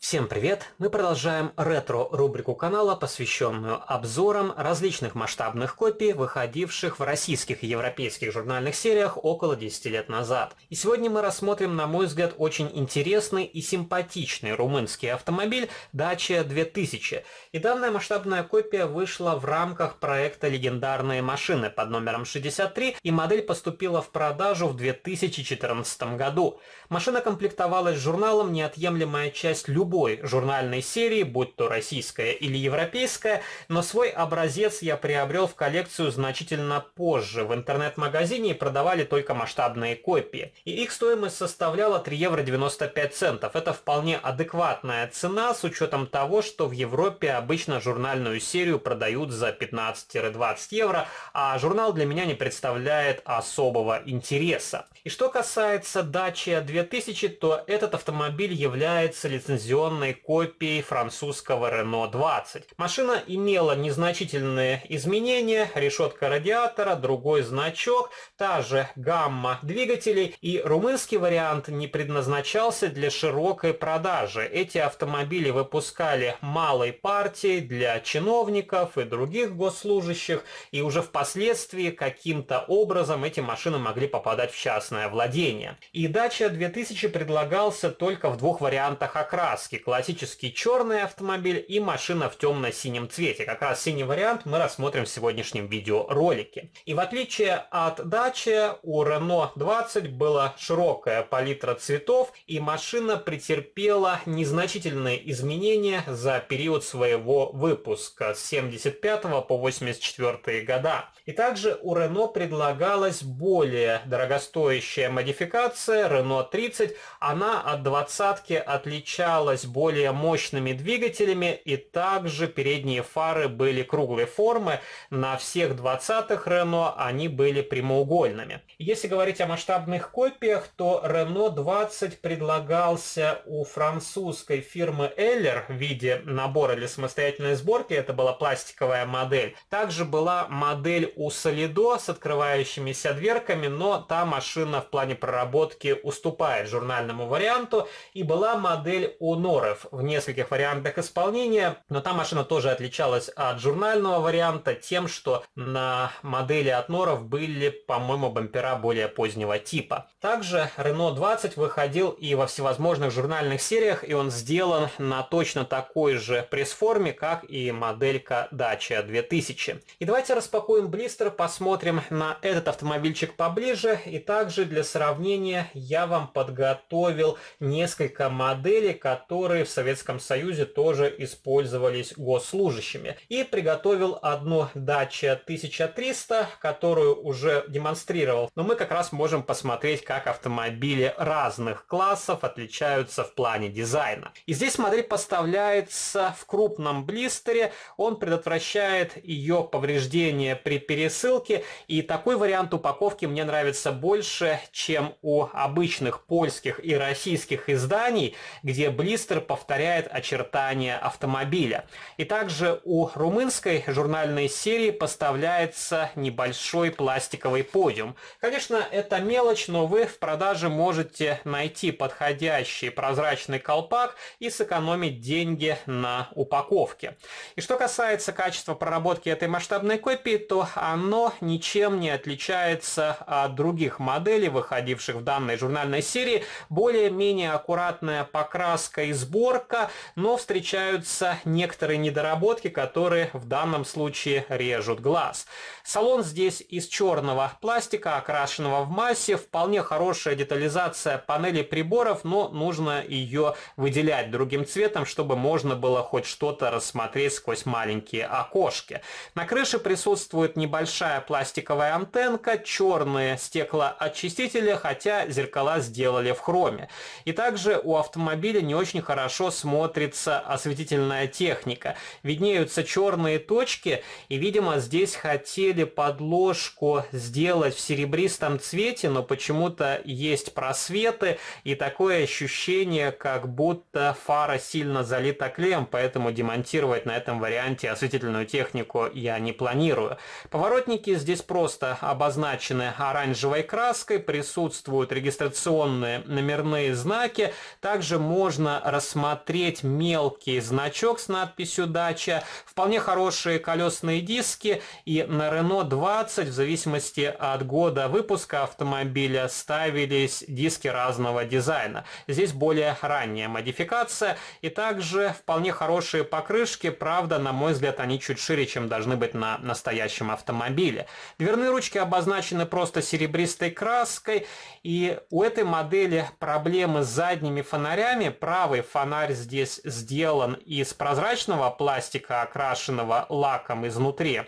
Всем привет! Мы продолжаем ретро-рубрику канала, посвященную обзорам различных масштабных копий, выходивших в российских и европейских журнальных сериях около 10 лет назад. И сегодня мы рассмотрим, на мой взгляд, очень интересный и симпатичный румынский автомобиль Dacia 2000. И данная масштабная копия вышла в рамках проекта «Легендарные машины» под номером 63, и модель поступила в продажу в 2014 году. Машина комплектовалась журналом, неотъемлемая часть любой журнальной серии, будь то российская или европейская, но свой образец я приобрел в коллекцию значительно позже. В интернет-магазине и продавали только масштабные копии. И их стоимость составляла 3 евро 95 центов. Это вполне адекватная цена с учетом того, что в Европе обычно журнальную серию продают за 15-20 евро, а журнал для меня не представляет особого интереса. И что касается Dacia 2000, то этот автомобиль является лицензионной копией французского Renault 20. Машина имела незначительные изменения: решетка радиатора, другой значок, та же гамма двигателей, и румынский вариант не предназначался для широкой продажи. Эти автомобили выпускали малой партией для чиновников и других госслужащих, и уже впоследствии каким-то образом эти машины могли попадать в частное владение. И Dacia 2000 предлагался только в двух вариантах окраски: классический черный автомобиль и машина в темно-синем цвете. Как раз синий вариант мы рассмотрим в сегодняшнем видеоролике. И в отличие от Dacia, у Renault 20 была широкая палитра цветов, и машина претерпела незначительные изменения за период своего выпуска с 75 по 84 года. И также у Renault предлагалась более дорогостоящая модификация Renault 30. Она от двадцатки отличалась более мощными двигателями, и также передние фары были круглой формы. На всех 20-х Renault они были прямоугольными. Если говорить о масштабных копиях, то Renault 20 предлагался у французской фирмы Eller в виде набора для самостоятельной сборки. Это была пластиковая модель. Также была модель у Solido с открывающимися дверками, но та машина в плане проработки уступает журнальному варианту. И была модель у Noref в нескольких вариантах исполнения, но та машина тоже отличалась от журнального варианта тем, что на модели от Noref были, по-моему, бампера более позднего типа. Также Renault 20 выходил и во всевозможных журнальных сериях, и он сделан на точно такой же пресс-форме, как и моделька Dacia 2000. И давайте распакуем блистер, посмотрим на этот автомобильчик поближе, и также для сравнения я вам подготовил несколько моделей, которые в Советском Союзе тоже использовались госслужащими. И приготовил одну Dacia 1300, которую уже демонстрировал. Но мы как раз можем посмотреть, как автомобили разных классов отличаются в плане дизайна. И здесь модель поставляется в крупном блистере. Он предотвращает ее повреждения при пересылке. И такой вариант упаковки мне нравится больше, чем у обычных польских и российских изданий, где блистер повторяет очертания автомобиля. И также у румынской журнальной серии поставляется небольшой пластиковый подиум. Конечно, это мелочь, но вы в продаже можете найти подходящий прозрачный колпак и сэкономить деньги на упаковке. И что касается качества проработки этой масштабной копии, то оно ничем не отличается от других моделей, выходивших в данной журнальной серии. Более-менее аккуратная покраска и сборка, но встречаются некоторые недоработки, которые в данном случае режут глаз. Салон здесь из черного пластика, окрашенного в массе. Вполне хорошая детализация панели приборов, но нужно ее выделять другим цветом, чтобы можно было хоть что-то рассмотреть сквозь маленькие окошки. На крыше присутствует небольшая пластиковая антенка, черные стеклоочистители, хотя зеркала сделали в хроме. И также у автомобиля не очень хорошо смотрится осветительная техника. Виднеются черные точки, и, видимо, здесь хотели подложку сделать в серебристом цвете, но почему-то есть просветы и такое ощущение, как будто фара сильно залита клеем, поэтому демонтировать на этом варианте осветительную технику я не планирую. Поворотники здесь просто обозначены оранжевой краской, присутствуют регистрационные номерные знаки. Также можно рассмотреть мелкий значок с надписью «Дача», вполне хорошие колесные диски, и на Renault 20 в зависимости от года выпуска автомобиля ставились диски разного дизайна. Здесь более ранняя модификация, и также вполне хорошие покрышки, правда, на мой взгляд, они чуть шире, чем должны быть на настоящем автомобиле. Дверные ручки обозначены просто серебристой краской, и у этой модели проблемы с задними фонарями. Правый фонарь здесь сделан из прозрачного пластика, окрашенного лаком изнутри,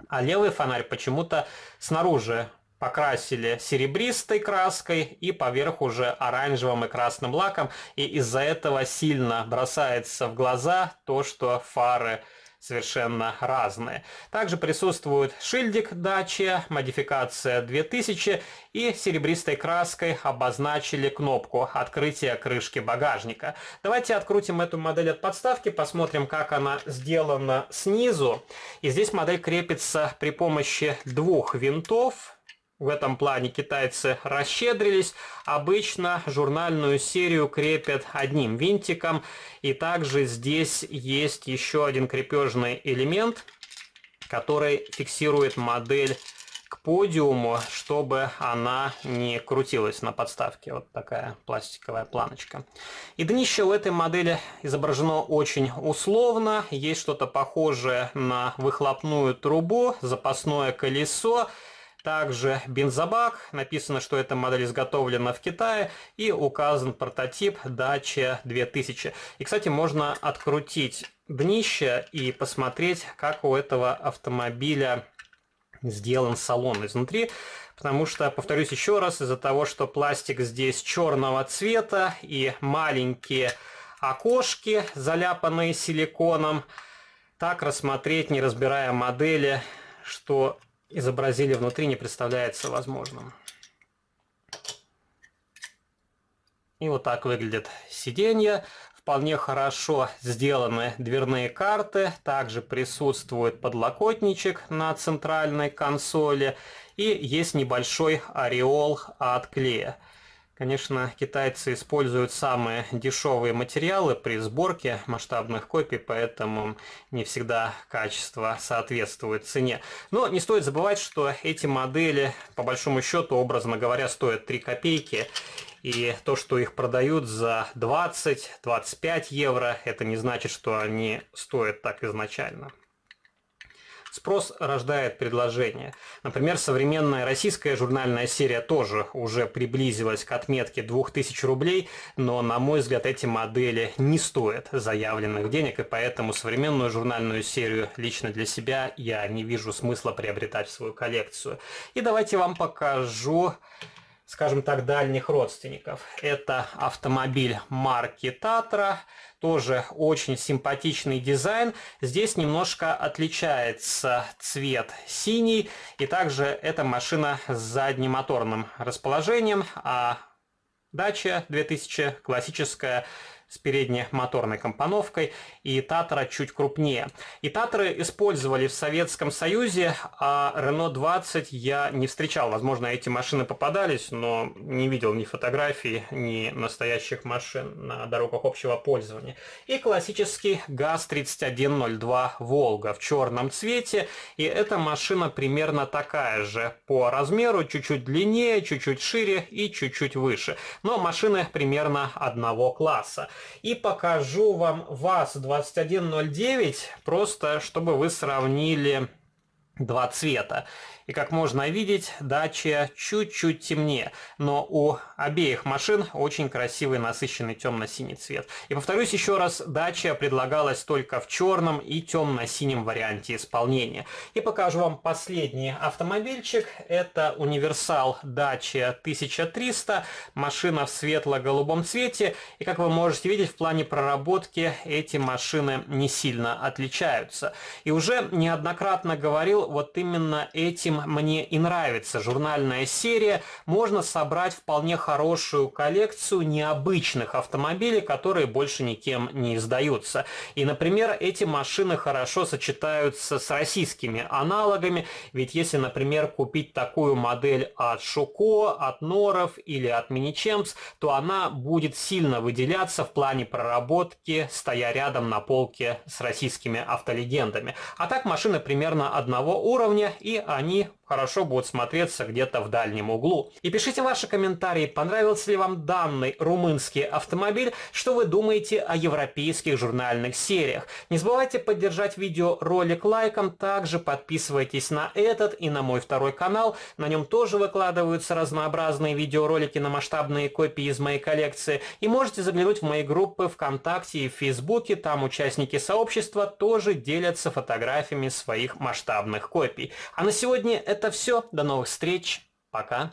а левый фонарь почему-то снаружи покрасили серебристой краской и поверх уже оранжевым и красным лаком, и из-за этого сильно бросается в глаза то, что фары совершенно разные. Также присутствует шильдик Dacia, модификация 2000, и серебристой краской обозначили кнопку открытия крышки багажника. Давайте открутим эту модель от подставки, посмотрим, как она сделана снизу. И здесь модель крепится при помощи двух винтов. В этом плане китайцы расщедрились. Обычно журнальную серию крепят одним винтиком. И также здесь есть еще один крепежный элемент, который фиксирует модель к подиуму, чтобы она не крутилась на подставке. Вот такая пластиковая планочка. И днище у этой модели изображено очень условно. Есть что-то похожее на выхлопную трубу, запасное колесо. Также бензобак, написано, что эта модель изготовлена в Китае, и указан прототип Dacia 2000. И, кстати, можно открутить днище и посмотреть, как у этого автомобиля сделан салон изнутри. Потому что, повторюсь еще раз, из-за того, что пластик здесь черного цвета и маленькие окошки, заляпанные силиконом, так рассмотреть, не разбирая модели, что изобразили внутри, не представляется возможным. И вот так выглядят сиденья. Вполне хорошо сделаны дверные карты. Также присутствует подлокотничек на центральной консоли. И есть небольшой ореол от клея. Конечно, китайцы используют самые дешевые материалы при сборке масштабных копий, поэтому не всегда качество соответствует цене. Но не стоит забывать, что эти модели, по большому счету, образно говоря, стоят 3 копейки. И то, что их продают за 20-25 евро, это не значит, что они стоят так изначально. Спрос рождает предложение. Например, современная российская журнальная серия тоже уже приблизилась к отметке 2000 рублей, но, на мой взгляд, эти модели не стоят заявленных денег, и поэтому современную журнальную серию лично для себя я не вижу смысла приобретать в свою коллекцию. И давайте вам покажу, скажем так, дальних родственников. Это автомобиль марки Tatra. Тоже очень симпатичный дизайн. Здесь немножко отличается цвет синий. И также эта машина с заднемоторным расположением. А Dacia 2000 классическая с передней моторной компоновкой, и Tatra чуть крупнее. И Tatrы использовали в Советском Союзе, а Renault 20 я не встречал. Возможно, эти машины попадались, но не видел ни фотографий, ни настоящих машин на дорогах общего пользования. И классический ГАЗ-3102 Волга в черном цвете. И эта машина примерно такая же по размеру, чуть-чуть длиннее, чуть-чуть шире и чуть-чуть выше. Но машины примерно одного класса. И покажу вам ВАЗ-2109, просто чтобы вы сравнили два цвета. И как можно видеть, Dacia чуть-чуть темнее, но у обеих машин очень красивый насыщенный темно-синий цвет. И повторюсь еще раз, Dacia предлагалась только в черном и темно-синем варианте исполнения. И покажу вам последний автомобильчик. Это универсал Dacia 1300, машина в светло-голубом цвете. И как вы можете видеть, в плане проработки эти машины не сильно отличаются. И уже неоднократно говорил, говорил, вот именно этим мне и нравится журнальная серия. Можно собрать вполне хорошую коллекцию необычных автомобилей, которые больше никем не издаются. И, например, эти машины хорошо сочетаются с российскими аналогами, ведь если, например, купить такую модель от Шуко, от Норов или от Миничемс, то она будет сильно выделяться в плане проработки, стоя рядом на полке с российскими автолегендами. А так машины примерно одного уровня, и они хорошо будут смотреться где-то в дальнем углу. И пишите ваши комментарии, понравился ли вам данный румынский автомобиль, что вы думаете о европейских журнальных сериях. Не забывайте поддержать видеоролик лайком, также подписывайтесь на этот и на мой второй канал, на нем тоже выкладываются разнообразные видеоролики на масштабные копии из моей коллекции, и можете заглянуть в мои группы ВКонтакте и в Фейсбуке, там участники сообщества тоже делятся фотографиями своих масштабных копий. А на сегодня это все. До новых встреч. Пока.